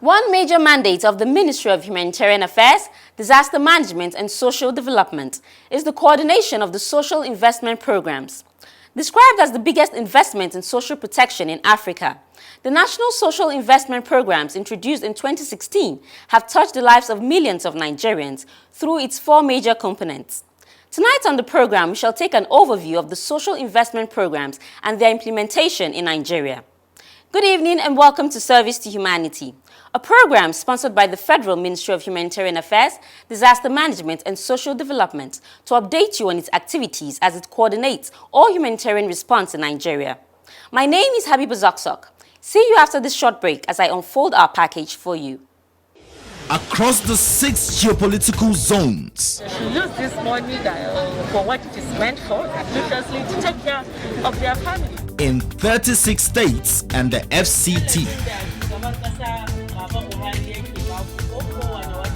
One major mandate of the Ministry of Humanitarian Affairs, Disaster Management and Social Development is the coordination of the social investment programs. Described as the biggest investment in social protection in Africa, the National Social Investment Programs introduced in 2016 have touched the lives of millions of Nigerians through its four major components. Tonight on the program, we shall take an overview of the social investment programs and their implementation in Nigeria. Good evening and welcome to Service to Humanity, a program sponsored by the Federal Ministry of Humanitarian Affairs, Disaster Management and Social Development to update you on its activities as it coordinates all humanitarian response in Nigeria. My name is Habiba Zoksok. See you after this short break as I unfold our package for you. Across the 6 geopolitical zones. They should use this money for what it is meant for, previously to take care of their family. In 36 states and the FCT.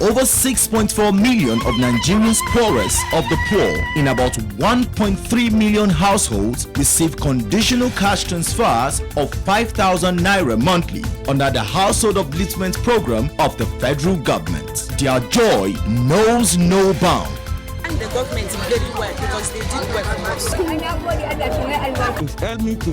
Over 6.4 million of Nigerians poorest of the poor in about 1.3 million households receive conditional cash transfers of 5,000 naira monthly under the Household Upliftment Program of the federal government. Their joy knows no bound. And the government is very well because they did work for us. It helped me to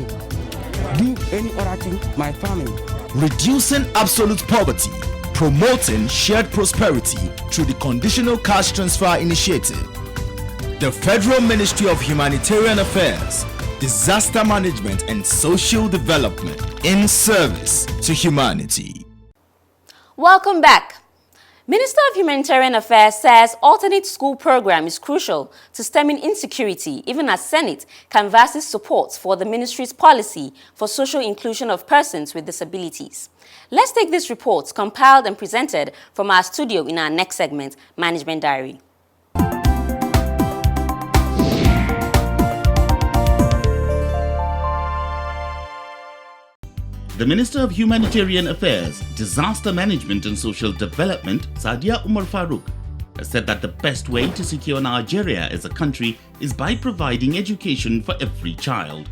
do any other thing, my family. Reducing absolute poverty, promoting shared prosperity through the Conditional Cash Transfer Initiative. The Federal Ministry of Humanitarian Affairs, Disaster Management and Social Development in service to humanity. Welcome back. Minister of Humanitarian Affairs says alternate school program is crucial to stemming insecurity, even as Senate canvasses support for the ministry's policy for social inclusion of persons with disabilities. Let's take this report compiled and presented from our studio in our next segment, Management Diary. The Minister of Humanitarian Affairs, Disaster Management and Social Development, Sadia Umar Farouk, has said that the best way to secure Nigeria as a country is by providing education for every child.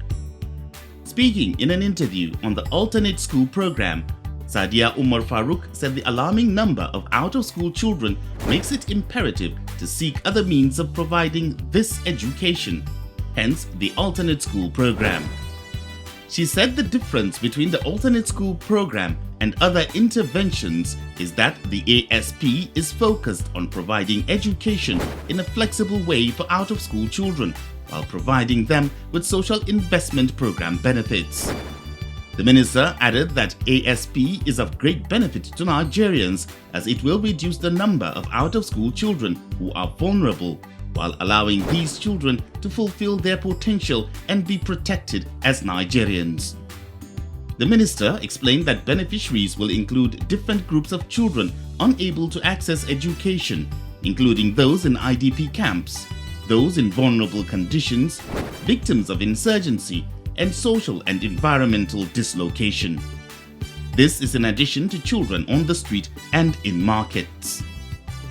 Speaking in an interview on the alternate school program, Sadia Umar Farouk said the alarming number of out-of-school children makes it imperative to seek other means of providing this education, hence the alternate school program. She said the difference between the alternate school program and other interventions is that the ASP is focused on providing education in a flexible way for out-of-school children while providing them with social investment program benefits. The minister added that ASP is of great benefit to Nigerians as it will reduce the number of out-of-school children who are vulnerable, while allowing these children to fulfill their potential and be protected as Nigerians. The minister explained that beneficiaries will include different groups of children unable to access education, including those in IDP camps, those in vulnerable conditions, victims of insurgency, and social and environmental dislocation. This is in addition to children on the street and in markets.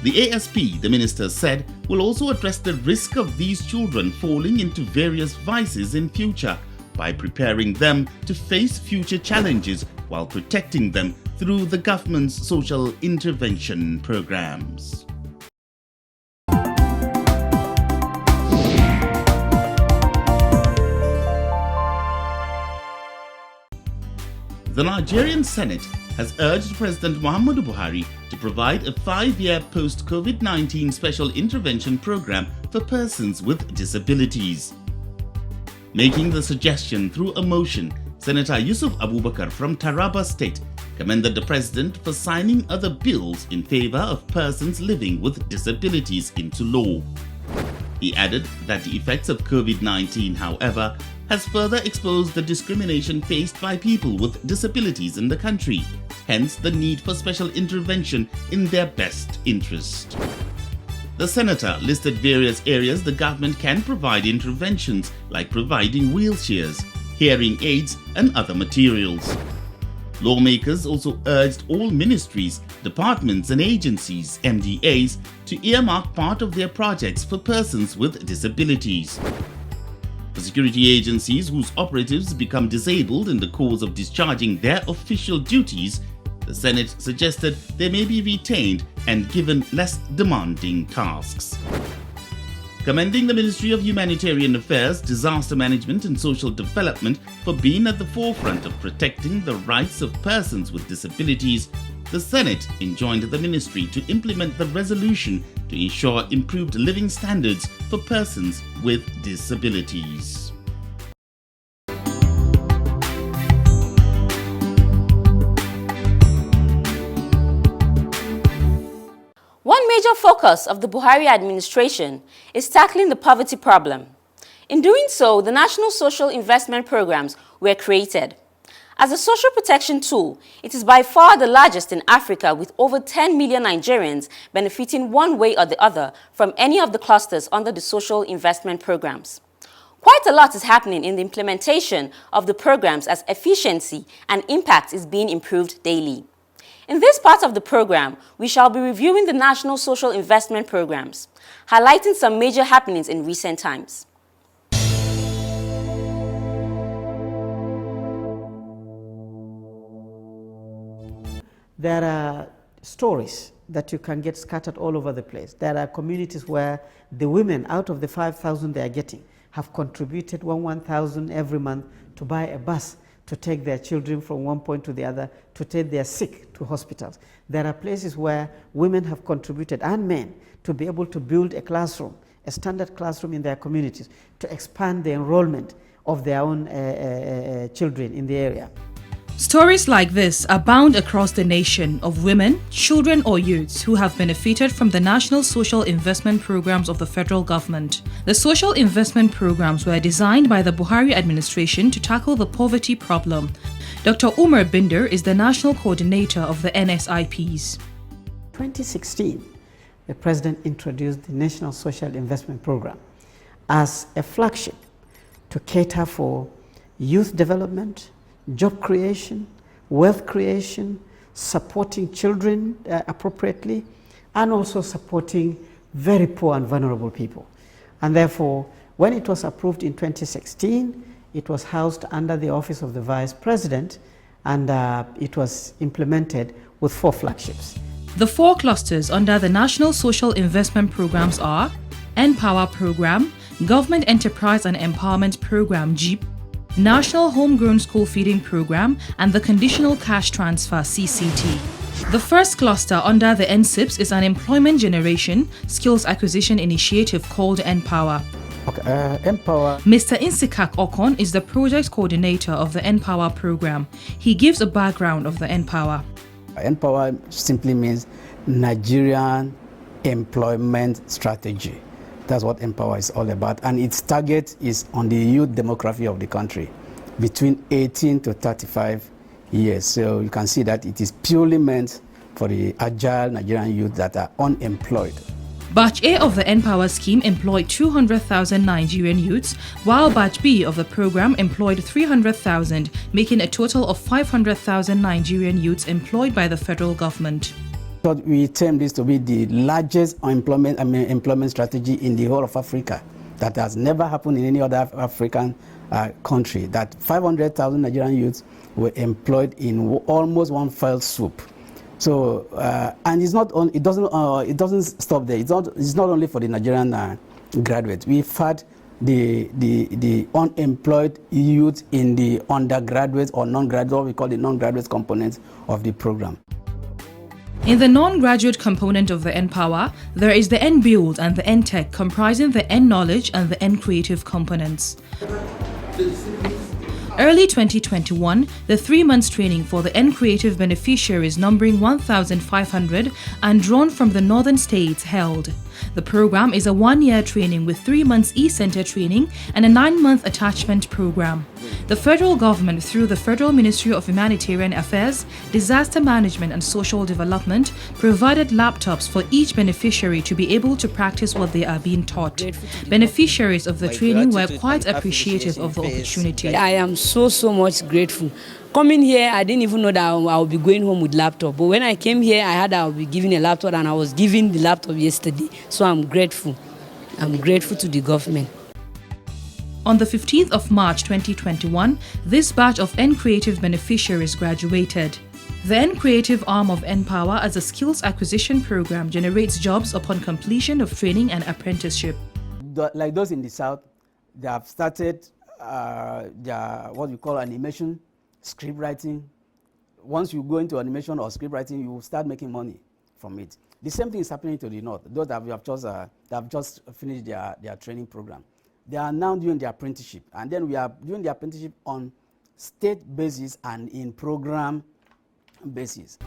The ASP, the minister said, will also address the risk of these children falling into various vices in future by preparing them to face future challenges while protecting them through the government's social intervention programs. The Nigerian Senate has urged President Muhammadu Buhari to provide a 5-year post-COVID-19 special intervention program for persons with disabilities. Making the suggestion through a motion, Senator Yusuf Abubakar from Taraba State commended the president for signing other bills in favor of persons living with disabilities into law. He added that the effects of COVID-19, however, has further exposed the discrimination faced by people with disabilities in the country, hence the need for special intervention in their best interest. The senator listed various areas the government can provide interventions like providing wheelchairs, hearing aids and other materials. Lawmakers also urged all ministries, departments and agencies, MDAs, to earmark part of their projects for persons with disabilities. For security agencies whose operatives become disabled in the course of discharging their official duties, The Senate suggested they may be retained and given less demanding tasks. Commending the Ministry of Humanitarian Affairs, Disaster Management and Social Development for being at the forefront of protecting the rights of persons with disabilities, the Senate enjoined the ministry to implement the resolution to ensure improved living standards for persons with disabilities. One major focus of the Buhari administration is tackling the poverty problem. In doing so, the National Social Investment Programs were created. As a social protection tool, it is by far the largest in Africa, with over 10 million Nigerians benefiting one way or the other from any of the clusters under the social investment programs. Quite a lot is happening in the implementation of the programs as efficiency and impact is being improved daily. In this part of the program, we shall be reviewing the National Social Investment Programs, highlighting some major happenings in recent times. There are stories that you can get scattered all over the place. There are communities where the women, out of the 5,000 they are getting, have contributed 1,000 every month to buy a bus to take their children from one point to the other, to take their sick to hospitals. There are places where women have contributed, and men, to be able to build a classroom, a standard classroom in their communities, to expand the enrollment of their own children in the area. Stories like this abound across the nation of women, children or youths who have benefited from the National Social Investment Programs of the federal government. The social investment programs were designed by the Buhari administration to tackle the poverty problem. Dr. Umar Binder is the national coordinator of the NSIPs. 2016, the president introduced the National Social Investment Program as a flagship to cater for youth development, job creation, wealth creation, supporting children appropriately, and also supporting very poor and vulnerable people. And therefore, when it was approved in 2016, it was housed under the Office of the Vice President, and it was implemented with 4 flagships. The 4 clusters under the National Social Investment Programs are Empower Program, Government Enterprise and Empowerment Program (GEEP), National Homegrown School Feeding Program, and the Conditional Cash Transfer (CCT). The first cluster under the NSIPs is an employment generation skills acquisition initiative called Empower. Empower. Mr. Insikak Okon is the project coordinator of the Empower program. He gives a background of the Empower. Empower simply means Nigerian Employment Strategy. That's what Empower is all about, and its target is on the youth demography of the country between 18 to 35 years. So you can see that it is purely meant for the agile Nigerian youth that are unemployed. Batch A of the Empower scheme employed 200,000 Nigerian youths, while Batch B of the program employed 300,000, making a total of 500,000 Nigerian youths employed by the federal government. We term this to be the largest employment strategy in the whole of Africa. That has never happened in any other African country. That 500,000 Nigerian youths were employed in almost one fell swoop. So, and it doesn't stop there. It's not only for the Nigerian graduates. We've had the unemployed youth in the undergraduates or non-graduate, what we call the non-graduate components of the program. In the non-graduate component of the Empower, there is the N-Build and the N-Tech, comprising the N-Knowledge and the N-Creative components. Early 2021, the 3-month training for the N-Creative beneficiaries numbering 1,500 and drawn from the northern states held. The program is a 1-year training with 3 months e-center training and a 9-month attachment program. The federal government, through the Federal Ministry of Humanitarian Affairs, Disaster Management and Social Development, provided laptops for each beneficiary to be able to practice what they are being taught. Beneficiaries of the training were quite appreciative of the opportunity. I am so much grateful. Coming here, I didn't even know that I would be going home with laptop. But when I came here, I heard I would be given a laptop, and I was given the laptop yesterday. So I'm grateful. I'm grateful to the government. On the 15th of March 2021, this batch of N-Creative beneficiaries graduated. The N-Creative arm of N-Power as a skills acquisition program generates jobs upon completion of training and apprenticeship. Like those in the South, they have started their what we call animation, script writing. Once you go into animation or script writing, you will start making money from it. The same thing is happening to the North. Those that have just finished their training program, they are now doing their apprenticeship, and then we are doing the apprenticeship on state basis and in program basis.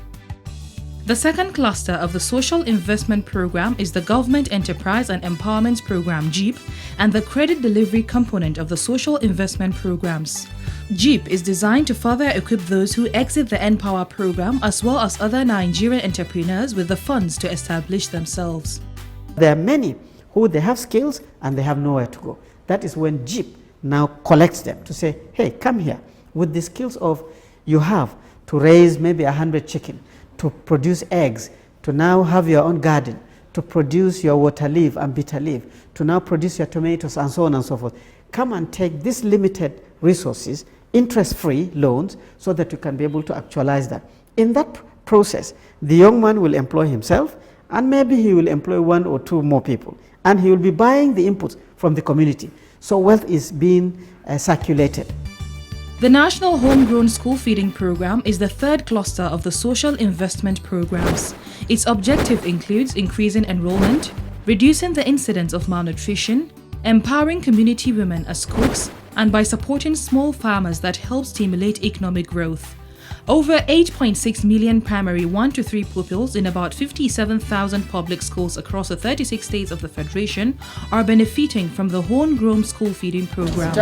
The second cluster of the Social Investment Program is the Government Enterprise and Empowerment Program (GEEP) and the Credit Delivery component of the Social Investment Programs. GEEP is designed to further equip those who exit the N-Power program as well as other Nigerian entrepreneurs with the funds to establish themselves. There are many who they have skills and they have nowhere to go. That is when GEEP now collects them to say, hey, come here with the skills of you have to raise maybe 100 chicken, to produce eggs, to now have your own garden, to produce your water leaf and bitter leaf, to now produce your tomatoes and so on and so forth. Come and take these limited resources, interest-free loans, so that you can be able to actualize that. In that process, the young man will employ himself, and maybe he will employ 1 or 2 more people, and he will be buying the inputs from the community. So wealth is being circulated. The National Homegrown School Feeding Program is the third cluster of the social investment programs. Its objective includes increasing enrollment, reducing the incidence of malnutrition, empowering community women as cooks, and by supporting small farmers that help stimulate economic growth. Over 8.6 million primary 1 to 3 pupils in about 57,000 public schools across the 36 states of the Federation are benefiting from the Homegrown School Feeding Program.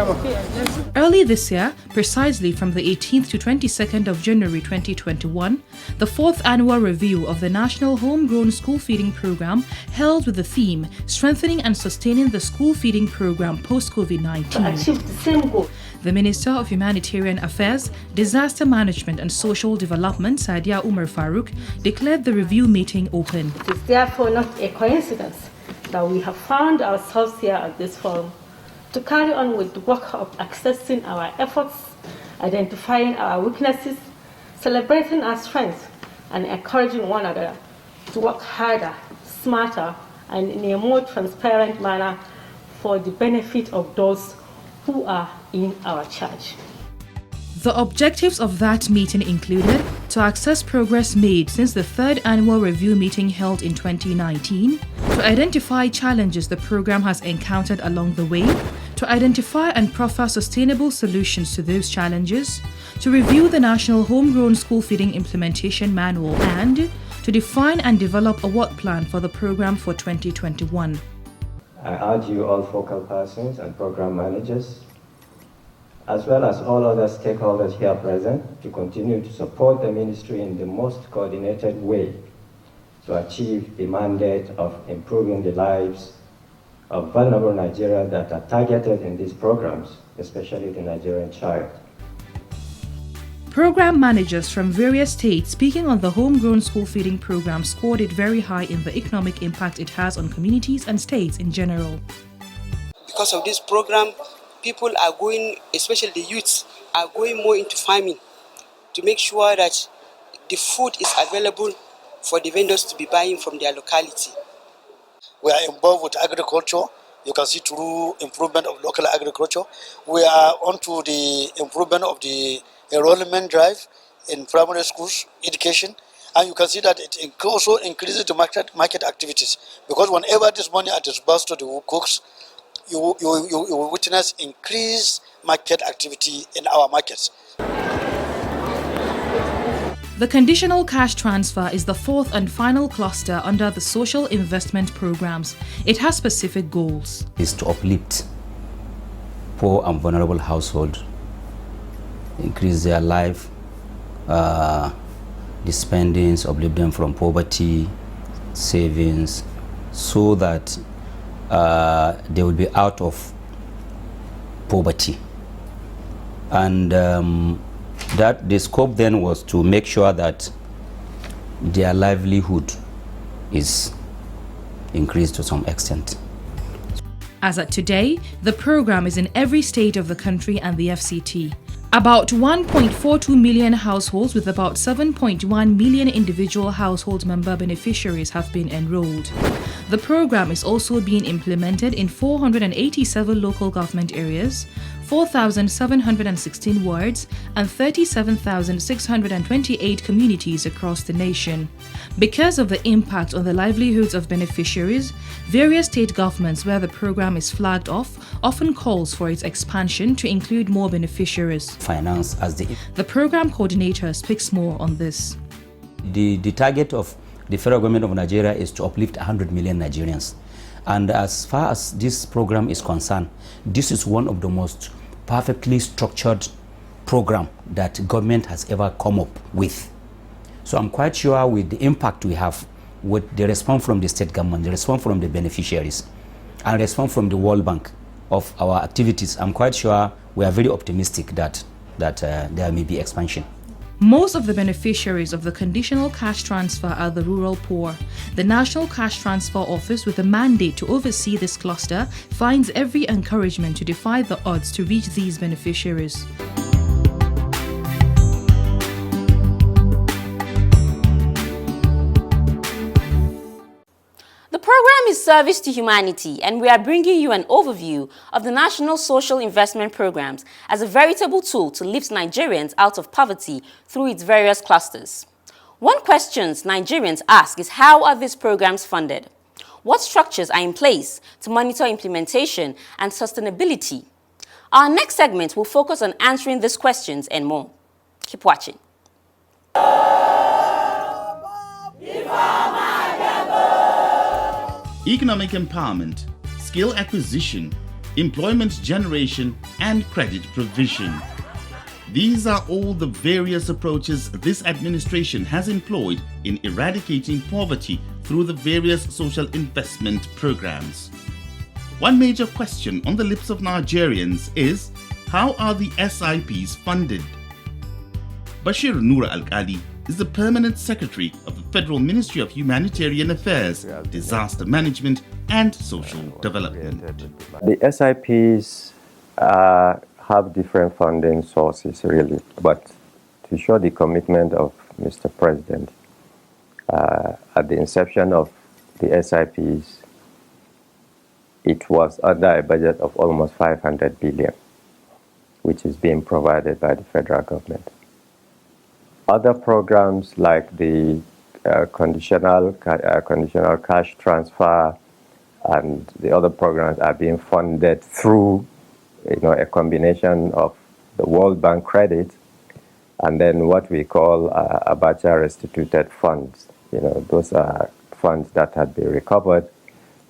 Early this year, precisely from the 18th to 22nd of January 2021, the 4th annual review of the National Homegrown School Feeding Program held with the theme Strengthening and Sustaining the School Feeding Program Post-COVID-19. The Minister of Humanitarian Affairs, Disaster Management and Social Development, Sadiya Umar Farouk, declared the review meeting open. It is therefore not a coincidence that we have found ourselves here at this forum to carry on with the work of assessing our efforts, identifying our weaknesses, celebrating our strengths, and encouraging one another to work harder, smarter, and in a more transparent manner for the benefit of those who are in our charge. The objectives of that meeting included to assess progress made since the 3rd annual review meeting held in 2019, to identify challenges the program has encountered along the way, to identify and proffer sustainable solutions to those challenges, to review the National Homegrown School Feeding Implementation Manual, and to define and develop a work plan for the program for 2021. I urge you all focal persons and program managers, as well as all other stakeholders here present, to continue to support the ministry in the most coordinated way to achieve the mandate of improving the lives of vulnerable Nigerians that are targeted in these programs, especially the Nigerian child. Program managers from various states speaking on the Homegrown School Feeding Program scored it very high in the economic impact it has on communities and states in general. Because of this program, people are going, especially the youths, are going more into farming to make sure that the food is available for the vendors to be buying from their locality. We are involved with agriculture. You can see through improvement of local agriculture. We are onto the improvement of the enrollment drive in primary schools, education, and you can see that it also increases the market activities, because whenever this money are disbursed to the cooks, you will witness increased market activity in our markets. The conditional cash transfer is the 4th and final cluster under the social investment programs. It has specific goals. Is to uplift poor and vulnerable households, increase their life, the spendings, uplift them from poverty, savings, so that they will be out of poverty. And that the scope then was to make sure that their livelihood is increased to some extent. As at today, the program is in every state of the country and the FCT. About 1.42 million households with about 7.1 million individual household member beneficiaries have been enrolled. The program is also being implemented in 487 local government areas, 4,716 wards, and 37,628 communities across the nation. Because of the impact on the livelihoods of beneficiaries, various state governments where the program is flagged off often calls for its expansion to include more beneficiaries. Finance as the program coordinator speaks more on this. The target of the federal government of Nigeria is to uplift 100 million Nigerians. And as far as this program is concerned, this is one of the most perfectly structured program that government has ever come up with. So I'm quite sure with the impact we have, with the response from the state government, the response from the beneficiaries, and response from the World Bank of our activities, I'm quite sure we are very optimistic that there may be expansion. Most of the beneficiaries of the conditional cash transfer are the rural poor. The National Cash Transfer Office, with a mandate to oversee this cluster, finds every encouragement to defy the odds to reach these beneficiaries. The program is Service to Humanity, and we are bringing you an overview of the National Social Investment Programs as a veritable tool to lift Nigerians out of poverty through its various clusters. One question Nigerians ask is, how are these programs funded? What structures are in place to monitor implementation and sustainability? Our next segment will focus on answering these questions and more. Keep watching. Economic empowerment, skill acquisition, employment generation, and credit provision. These are all the various approaches this administration has employed in eradicating poverty through the various social investment programs. One major question on the lips of Nigerians is, how are the SIPs funded? Bashir Noura Al-Qadi is the Permanent Secretary of the Federal Ministry of Humanitarian Affairs, Disaster Management and Social Development. The SIPs have different funding sources, really, but to show the commitment of Mr. President, at the inception of the SIPs, it was under a budget of almost 500 billion, which is being provided by the federal government. Other programs like the conditional cash transfer and the other programs are being funded through, a combination of the World Bank credit and then what we call Abacha restituted funds. Those are funds that had been recovered,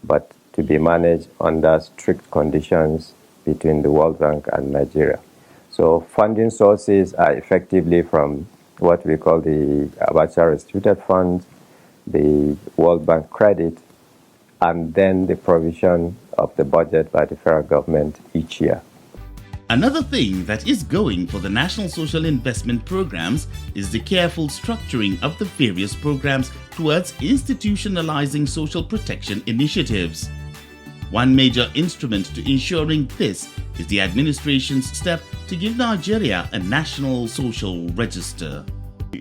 but to be managed under strict conditions between the World Bank and Nigeria. So funding sources are effectively from what we call the Abacha restituted funds, the World Bank credit, and then the provision of the budget by the federal government each year. Another thing that is going for the National Social Investment Programs is the careful structuring of the various programs towards institutionalizing social protection initiatives. One major instrument to ensuring this is the administration's step to give Nigeria a national social register.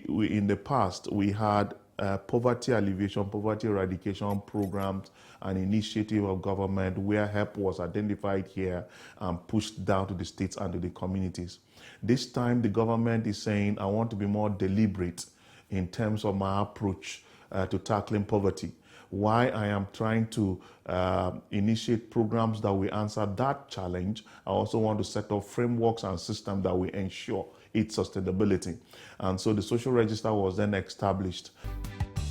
In the past, we had poverty alleviation, poverty eradication programs, an initiative of government where help was identified here and pushed down to the states and to the communities. This time, the government is saying, I want to be more deliberate in terms of my approach to tackling poverty. Why I am trying to initiate programs that will answer that challenge, I also want to set up frameworks and systems that will ensure its sustainability. And so the social register was then established.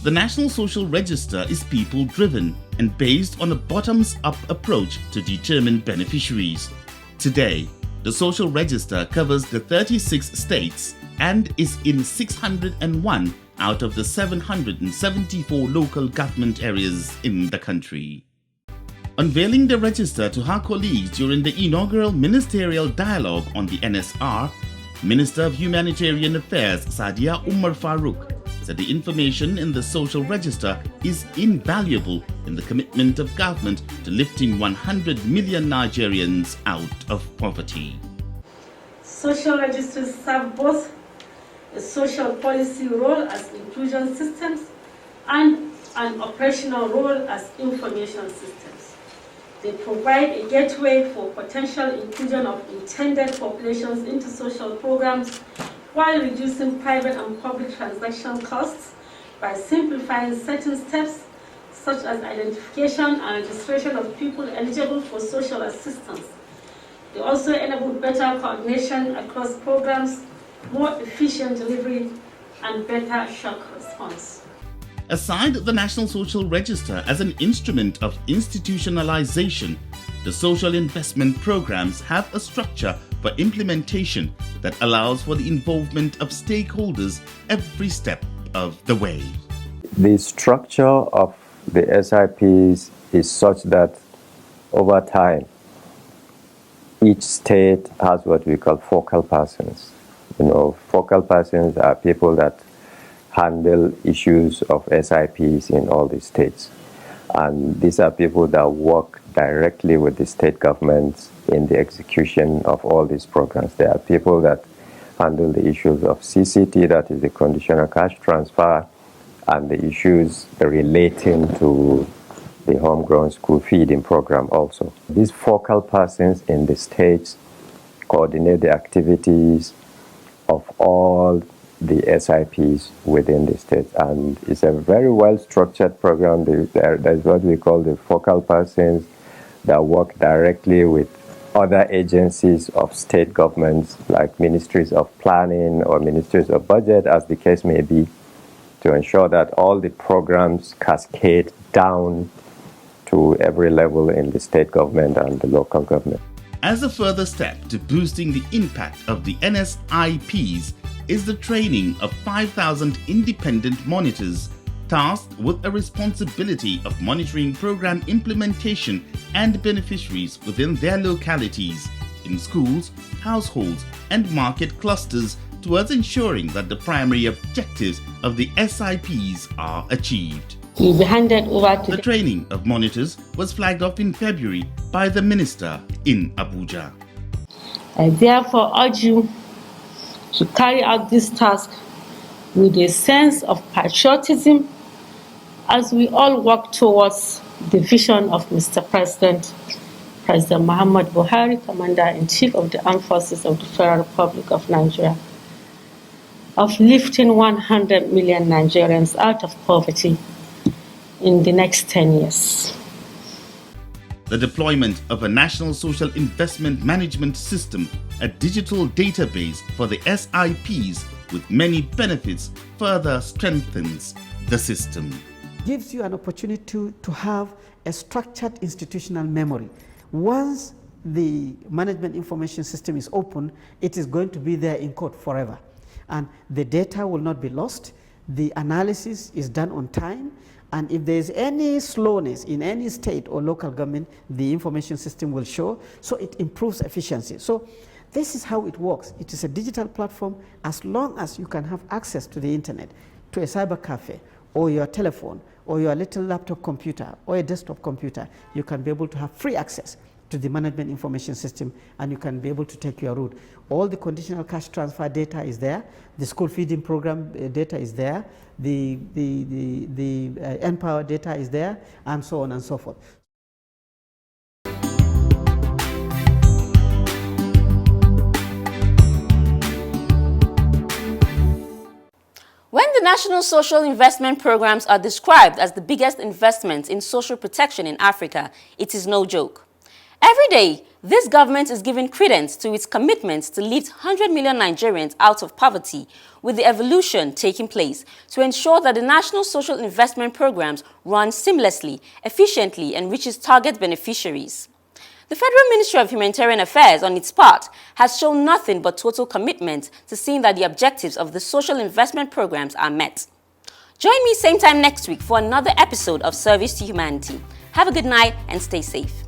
The National Social Register is people-driven and based on a bottoms-up approach to determine beneficiaries. Today, the Social Register covers the 36 states and is in 601 out of the 774 local government areas in the country. Unveiling the register to her colleagues during the inaugural ministerial dialogue on the NSR, Minister of Humanitarian Affairs Sadia Umar Farouk said the information in the social register is invaluable in the commitment of government to lifting 100 million Nigerians out of poverty. Social registers serve both a social policy role as inclusion systems and an operational role as information systems. They provide a gateway for potential inclusion of intended populations into social programs while reducing private and public transaction costs by simplifying certain steps such as identification and registration of people eligible for social assistance. They also enable better coordination across programs, more efficient delivery, and better shock response. Aside the National Social Register as an instrument of institutionalization, the social investment programs have a structure for implementation that allows for the involvement of stakeholders every step of the way. The structure of the SIPs is such that over time, each state has what we call focal persons. Focal persons are people that handle issues of SIPs in all the states. And these are people that work directly with the state governments in the execution of all these programs. There are people that handle the issues of CCT, that is the conditional cash transfer, and the issues relating to the homegrown school feeding program also. These focal persons in the states coordinate the activities of all the SIPs within the states, and it's a very well-structured program. There's what we call the focal persons that work directly with other agencies of state governments, like ministries of planning or ministries of budget, as the case may be, to ensure that all the programs cascade down to every level in the state government and the local government. As a further step to boosting the impact of the NSIPs is the training of 5,000 independent monitors tasked with a responsibility of monitoring program implementation and beneficiaries within their localities, in schools, households, and market clusters towards ensuring that the primary objectives of the SIPs are achieved. Will be handed over to the training of monitors was flagged off in February by the minister in Abuja. I therefore urge you to carry out this task with a sense of patriotism as we all work towards the vision of Mr. President Muhammad Buhari, Commander-in-Chief of the Armed Forces of the Federal Republic of Nigeria, of lifting 100 million Nigerians out of poverty in the next 10 years. The deployment of a National Social Investment Management System, a digital database for the SIPs with many benefits, further strengthens the system. Gives you an opportunity to have a structured institutional memory. Once the management information system is open, it is going to be there in code forever. And the data will not be lost. The analysis is done on time. And if there is any slowness in any state or local government, the information system will show. So it improves efficiency. So this is how it works. It is a digital platform. As long as you can have access to the internet, to a cyber cafe, or your telephone, or your little laptop computer, or a desktop computer, you can be able to have free access to the management information system, and you can be able to take your route. All the conditional cash transfer data is there, the school feeding program data is there, the Empower data is there, and so on and so forth. When the National Social Investment Programs are described as the biggest investment in social protection in Africa, it is no joke. Every day, this government is giving credence to its commitments to lift 100 million Nigerians out of poverty, with the evolution taking place to ensure that the National Social Investment Programs run seamlessly, efficiently, and reaches target beneficiaries. The Federal Ministry of Humanitarian Affairs, on its part, has shown nothing but total commitment to seeing that the objectives of the social investment programs are met. Join me same time next week for another episode of Service to Humanity. Have a good night and stay safe.